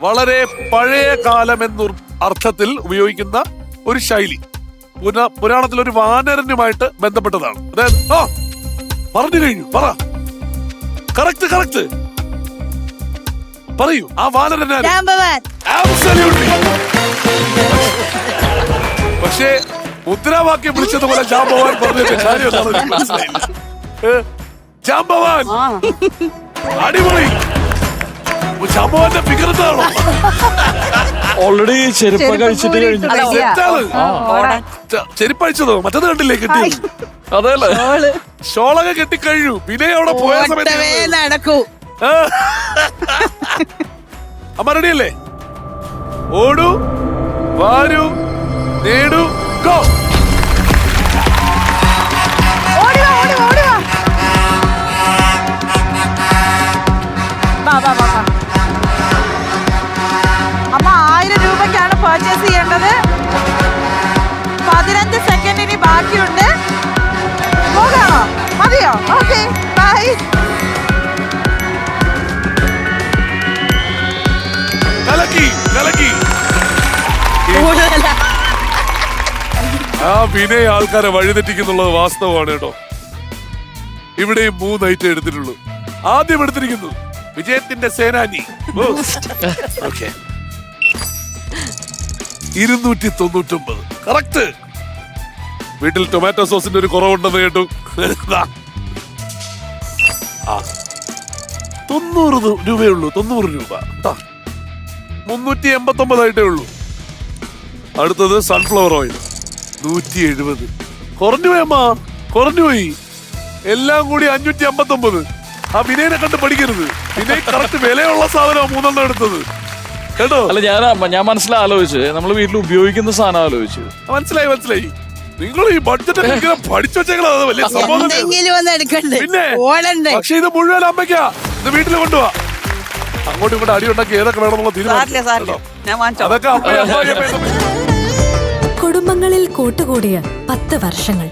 വളരെ പഴയ കാലം എന്ന അർത്ഥത്തിൽ ഉപയോഗിക്കുന്ന ഒരു ശൈലി. പുരാണത്തിൽ ഒരു വാനരനുമായിട്ട് ബന്ധപ്പെട്ടതാണ്. അതായത് പറഞ്ഞു കഴിഞ്ഞു, പറ. കറക്റ്റ് കറക്റ്റ് പറയൂ. ആ വാനരനാണ്. പക്ഷേ മുദ്രാവാക്യം വിളിച്ചതുപോലെ ജാംബവാൻ പറഞ്ഞത് മനസ്സിലായില്ല. ജാംബവാൻ അടിപൊളി. ജാംബവാന്റെ ഫിഗർത്താണോ? ഓൾറെഡി ചെരുപ്പ് കഴിച്ചിട്ട് കഴിഞ്ഞു. ചെരുപ്പഴിച്ചതോ? മറ്റത് കണ്ടില്ലേ കെട്ടിയത്? അതല്ലേ ഷോളൊക്കെ കെട്ടിക്കഴിഞ്ഞു. പിന്നെ അവിടെ പോയ സമയത്ത് നടക്കൂ. അമ്മ റെഡിയല്ലേ? ഓടൂ, വാരൂ, നേടൂ, ഗോ. അമ്മ 1000 രൂപയ്ക്കാണ് പർച്ചേസ് ചെയ്യേണ്ടത്. 15 സെക്കൻഡ് ഇനി ബാക്കിയുണ്ട്. പോകാണോ? മതിയോ? Okay, bye. കലക്കി കലക്കി. ആ വിനയ ആൾക്കാരെ വഴിതെറ്റിക്കുന്നുള്ളത് വാസ്തവമാണ് കേട്ടോ. ഇവിടെയും 3 ഐറ്റം എടുത്തിട്ടുള്ളൂ. ആദ്യം എടുത്തിരിക്കുന്നു വിജയത്തിന്റെ സേനാനി. 299 കറക്റ്റ്. വീട്ടിൽ ടൊമാറ്റോ സോസിന്റെ ഒരു കുറവുണ്ടെന്ന് കേട്ടു. 90 രൂപയുള്ളൂ. 90 രൂപ. 389 ആയിട്ടേ ഉള്ളൂ. അടുത്തത് സൺഫ്ലവർ ഓയിൽ 170. കുറഞ്ഞു പോയി അമ്മ, കുറഞ്ഞു പോയി. എല്ലാം കൂടി 559. ആ വിനയനെ കണ്ട് പഠിക്കരുത്. വിനയ് കറക്റ്റ് വിലയുള്ള സാധനം 3 എടുത്തത് കേട്ടോ. അല്ല ഞാൻ മനസ്സിലായി ആലോചിച്ച്, നമ്മൾ വീട്ടിൽ ഉപയോഗിക്കുന്ന സാധനം ആലോചിച്ചു. മനസ്സിലായി മനസ്സിലായി. നിങ്ങൾ ഈ ബഡ്ജറ്റ് പഠിച്ചു വെച്ചേക്കണത് വലിയ സംഭവം. പിന്നെ പക്ഷെ ഇത് മുഴുവൻ അമ്മയ്ക്കാ. ഇത് വീട്ടിൽ കൊണ്ടുപോവാ. അങ്ങോട്ടും ഇങ്ങോട്ട് അടി ഉണ്ടാക്കി ഏതൊക്കെ വേണമെന്നുള്ള തീരുമാനം അതൊക്കെ അമ്മ. കുടുംബങ്ങളിൽ കൂട്ടുകൂടിയ 10 വർഷങ്ങൾ.